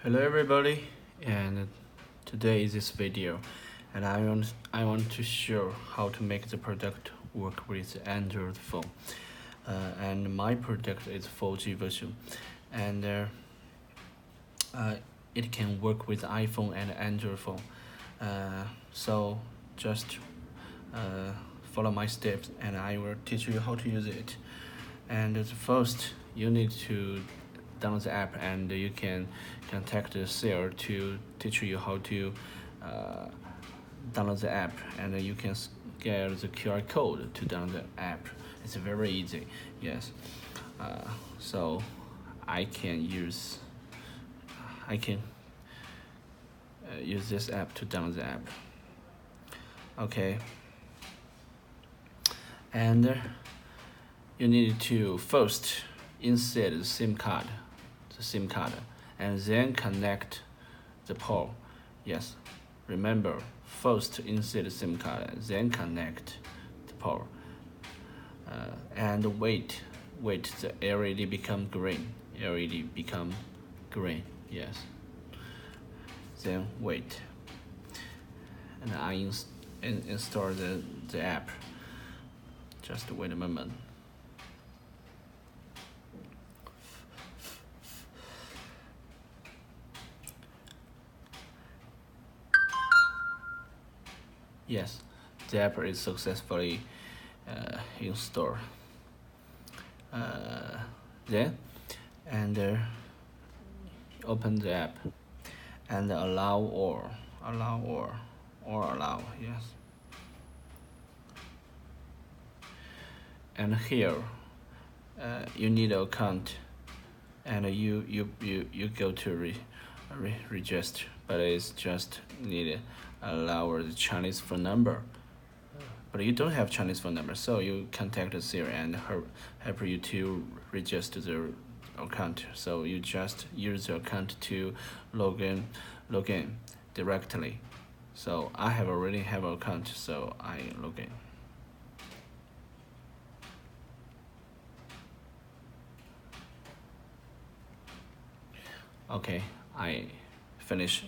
Hello everybody, and today is this video, and I want to show how to make the product work with Android phone. And my product is 4G version, and it can work with iPhone and Android phone. So just follow my steps, and I will teach you how to use it. And first, you need to download the app, and you can contact the seller to teach you how to download the app, and you can get the QR code to download the app. It's very easy. Yes. So I can use I can use this app to download the app. Okay. And you need to first insert the SIM card, and then connect the port. Yes, remember, first insert the SIM card, then connect the port, and wait the LED become green. Yes. Then wait, and I install the app. Just wait a moment. Yes, the app is successfully installed. Then, and open the app and allow, yes. And here, you need an account, and you go to register, but it's just need allow the Chinese phone number. But you don't have Chinese phone number, so you contact Siri and help you to register the account. So you just use the account to log in directly. So I already have an account, so I log in. Okay, I finish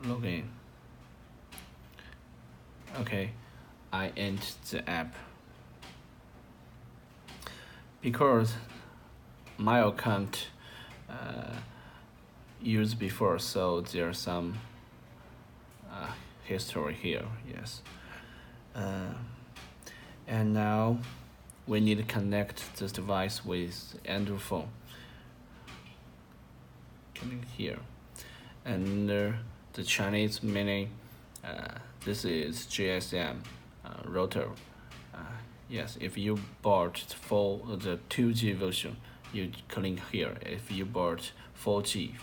login. Okay, I enter the app. Because my account used before, so there's some history here. Yes. And now we need to connect this device with Android phone. Coming here, and the Chinese meaning, this is GSM router. Yes, if you bought for the 2G version, you click here. If you bought 4G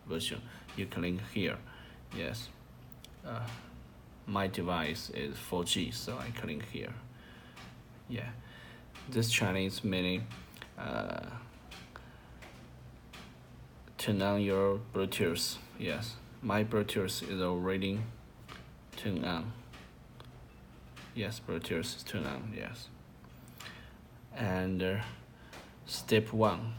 version, you click here. Yes. My device is 4G, so I click here. Yeah. This Chinese meaning, turn on your Bluetooth. Yes, my Bluetooth is already turned on. Yes, Bluetooth is turned on. Yes. And step 1,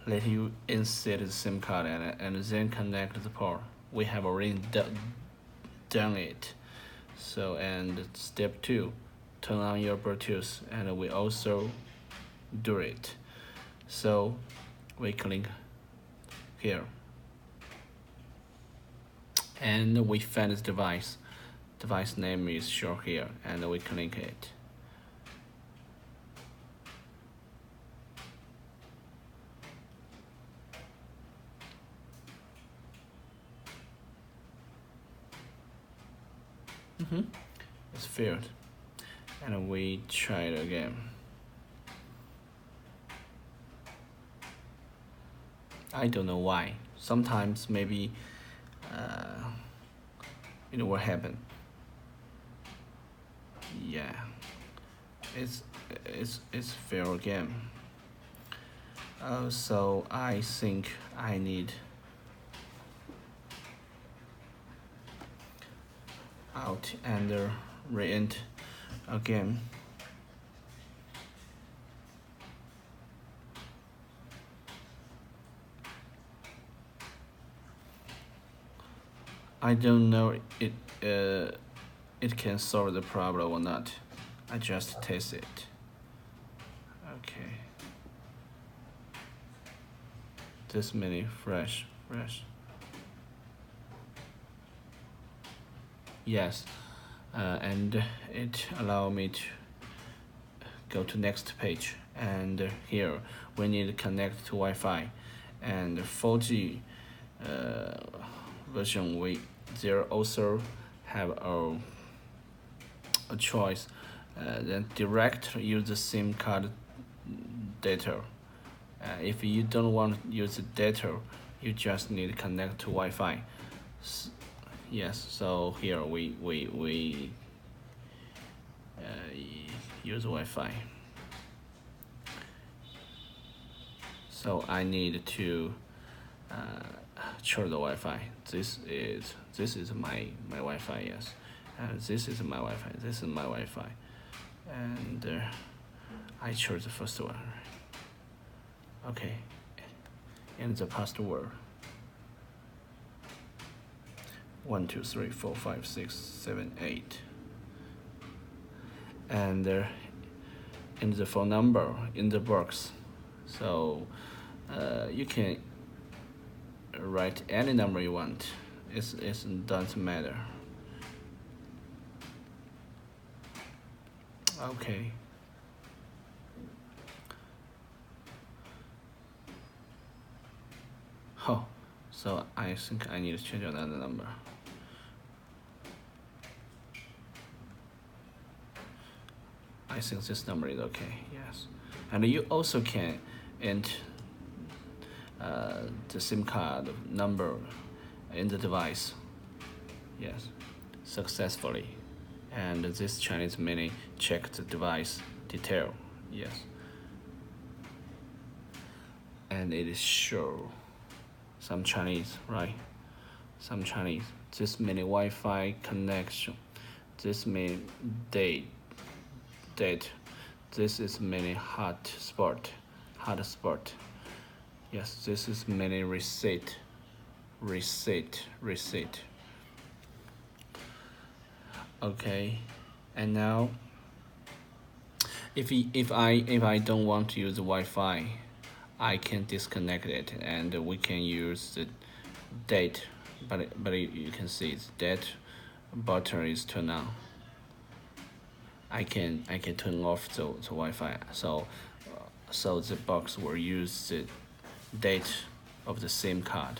let you insert the SIM card and then connect the port. We have already done it. So, and step 2, turn on your Bluetooth, and we also do it. So we click here, and we find this device name is shown here, and we click it. It's filled, and we try it again. I don't know why. Sometimes maybe you know what happened. Yeah, it's fair again. So I think I need out and re-enter again. I don't know it can solve the problem or not. I just test it. Okay. This many fresh. Yes, and it allow me to go to next page. And here we need to connect to Wi-Fi, and 4G version there also have a choice. Then direct use the SIM card data. If you don't want to use the data, you just need to connect to Wi-Fi. Yes, so here we use Wi-Fi. So I need to share the Wi-Fi. This is my Wi-Fi. Yes, and this is my Wi-Fi. This is my Wi-Fi, and I chose the first one. Okay, and the password. 1 2 3 4 5 6 7 8, and in the phone number in the box. So you can write any number you want. It doesn't matter. Okay. Oh, so I think I need to change another number. I think this number is okay. Yes, and you also can enter the SIM card number in the device. Yes, successfully. And this Chinese mini check the device detail. Yes, and it is sure some Chinese, right? Some Chinese. This mini Wi-Fi connection. This mini date. This is mini hotspot. Yes, this is mini receipt. Okay, and now if I don't want to use the Wi-Fi, I can disconnect it, and we can use the date. But you can see the date button is turned on. I can turn off the Wi-Fi. So the box will use the date of the SIM card.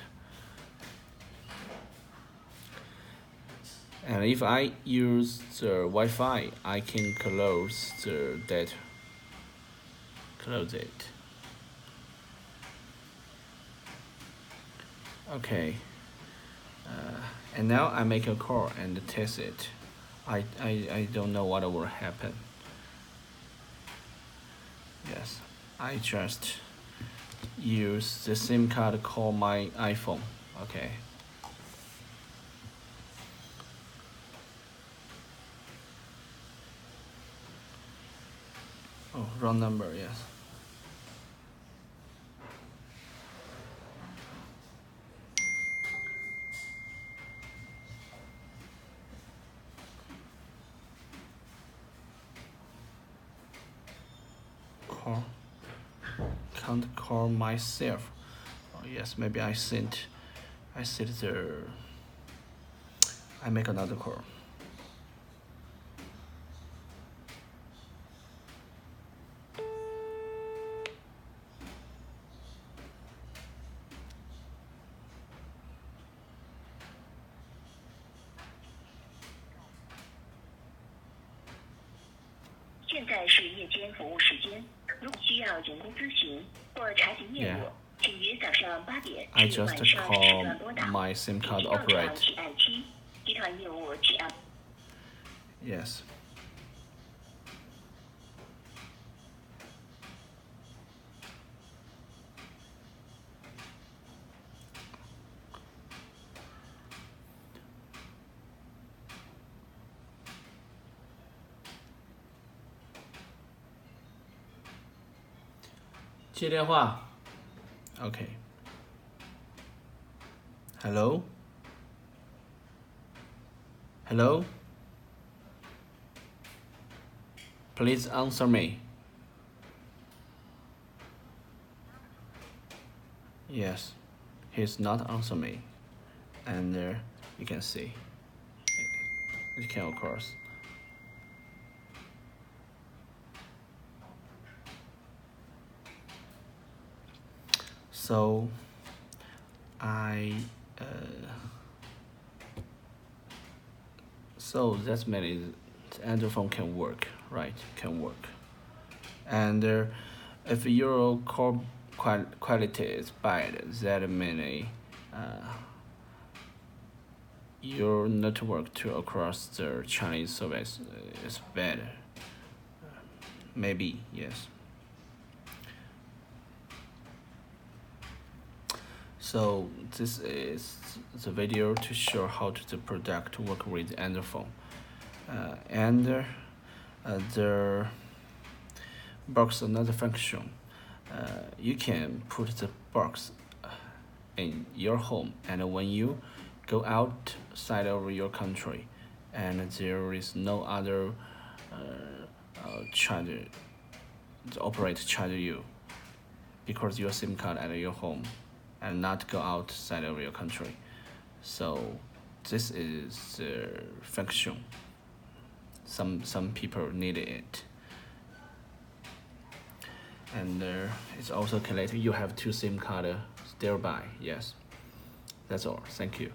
And if I use the Wi-Fi, I can close the data. Close it. Okay. And now I make a call and test it. I don't know what will happen. Yes, I just use the SIM card to call my iPhone. Okay. Oh, wrong number, yes. Can't call myself. Oh, yes, maybe I make another call. I just call my SIM card operator. Yes.接电话。Okay. Hello? Hello? Please answer me. Yes, he's not answering me. And you can see it came across. So I so that means the Android phone can work, right? Can work. And if your core quality is bad, that means your network to across the Chinese service is bad. Maybe yes. So this is the video to show how to the product work with Android phone. And the box another function. You can put the box in your home, and when you go outside of your country, and there is no other charger, the operator charge you because your SIM card at your home and not go outside of your country. So this is the function. Some people need it. And it's also calculated you have two SIM card thereby. Yes, that's all. Thank you.